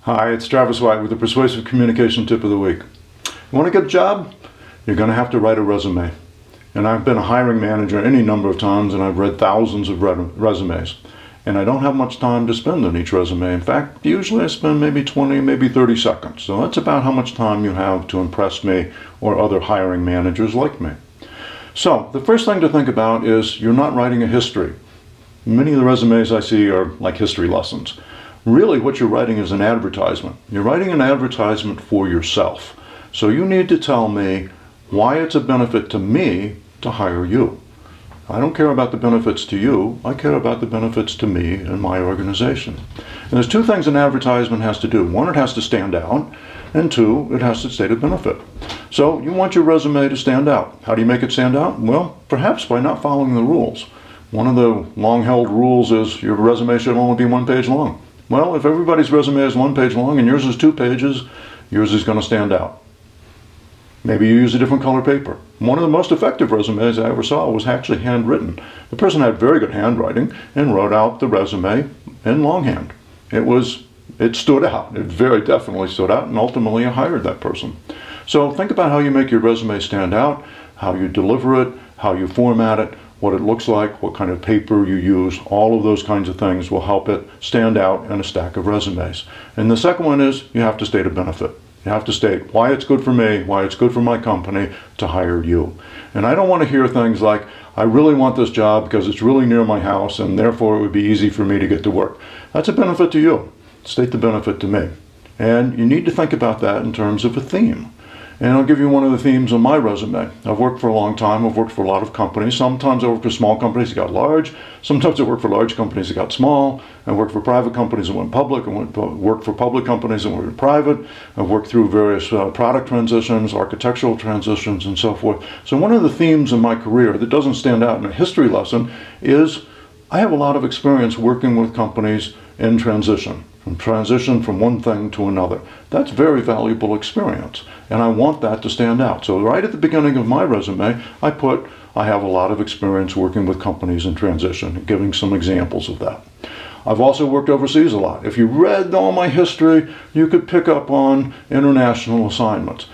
Hi, it's Travis White with the Persuasive Communication Tip of the Week. You want to get a job? You're going to have to write a resume. And I've been a hiring manager any number of times, and I've read thousands of resumes. And I don't have much time to spend on each resume. In fact, usually I spend maybe 20, maybe 30 seconds. So that's about how much time you have to impress me or other hiring managers like me. So the first thing to think about is you're not writing a history. Many of the resumes I see are like history lessons. Really, what you're writing is an advertisement. You're writing an advertisement for yourself. So you need to tell me why it's a benefit to me to hire you. I don't care about the benefits to you. I care about the benefits to me and my organization. And there's two things an advertisement has to do. One, it has to stand out. And two, it has to state a benefit. So you want your resume to stand out. How do you make it stand out? Well, perhaps by not following the rules. One of the long-held rules is your resume should only be 1 page long. Well, if everybody's resume is 1 page long and yours is 2 pages, yours is going to stand out. Maybe you use a different color paper. One of the most effective resumes I ever saw was actually handwritten. The person had very good handwriting and wrote out the resume in longhand. It stood out. It very definitely stood out, and ultimately I hired that person. So think about how you make your resume stand out, how you deliver it, how you format it, what it looks like, what kind of paper you use. All of those kinds of things will help it stand out in a stack of resumes. And the second one is you have to state a benefit. You have to state why it's good for me, why it's good for my company to hire you. And I don't want to hear things like, I really want this job because it's really near my house and therefore it would be easy for me to get to work. That's a benefit to you. State the benefit to me. And you need to think about that in terms of a theme. And I'll give you one of the themes on my resume. I've worked for a long time. I've worked for a lot of companies. Sometimes I work for small companies that got large. Sometimes I work for large companies that got small. I worked for private companies that went public. I worked for public companies that went private. I've worked through various product transitions, architectural transitions, and so forth. So one of the themes in my career that doesn't stand out in a history lesson is I have a lot of experience working with companies in transition from one thing to another. That's very valuable experience, and I want that to stand out. So right at the beginning of my resume, I put, I have a lot of experience working with companies in transition, giving some examples of that. I've also worked overseas a lot. If you read all my history, you could pick up on international assignments.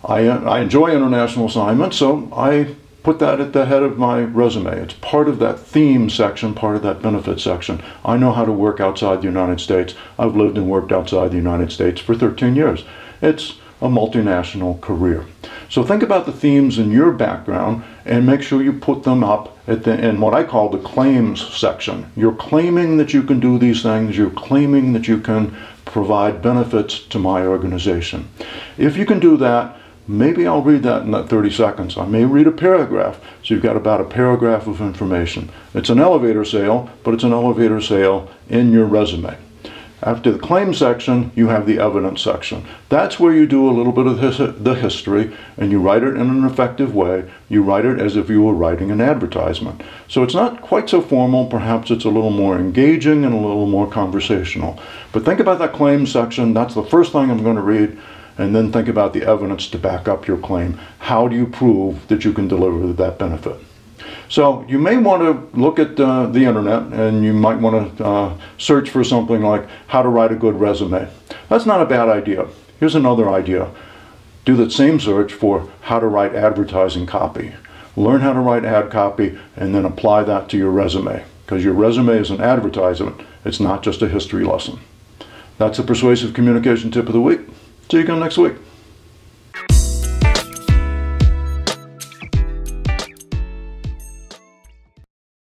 I enjoy international assignments, so I put that at the head of my resume. It's part of that theme section, part of that benefit section. I know how to work outside the United States. I've lived and worked outside the United States for 13 years. It's a multinational career. So think about the themes in your background and make sure you put them up in what I call the claims section. You're claiming that you can do these things. You're claiming that you can provide benefits to my organization. If you can do that, maybe I'll read that in that 30 seconds. I may read a paragraph. So you've got about a paragraph of information. It's an elevator sale, but it's an elevator sale in your resume. After the claim section, you have the evidence section. That's where you do a little bit of the history, and you write it in an effective way. You write it as if you were writing an advertisement. So it's not quite so formal. Perhaps it's a little more engaging and a little more conversational. But think about that claim section. That's the first thing I'm going to read. And then think about the evidence to back up your claim. How do you prove that you can deliver that benefit? So you may want to look at the internet, and you might want to search for something like how to write a good resume. That's not a bad idea. Here's another idea. Do that same search for how to write advertising copy. Learn how to write ad copy and then apply that to your resume, because your resume is an advertisement. It's not just a history lesson. That's a Persuasive Communication Tip of the Week. See you again next week.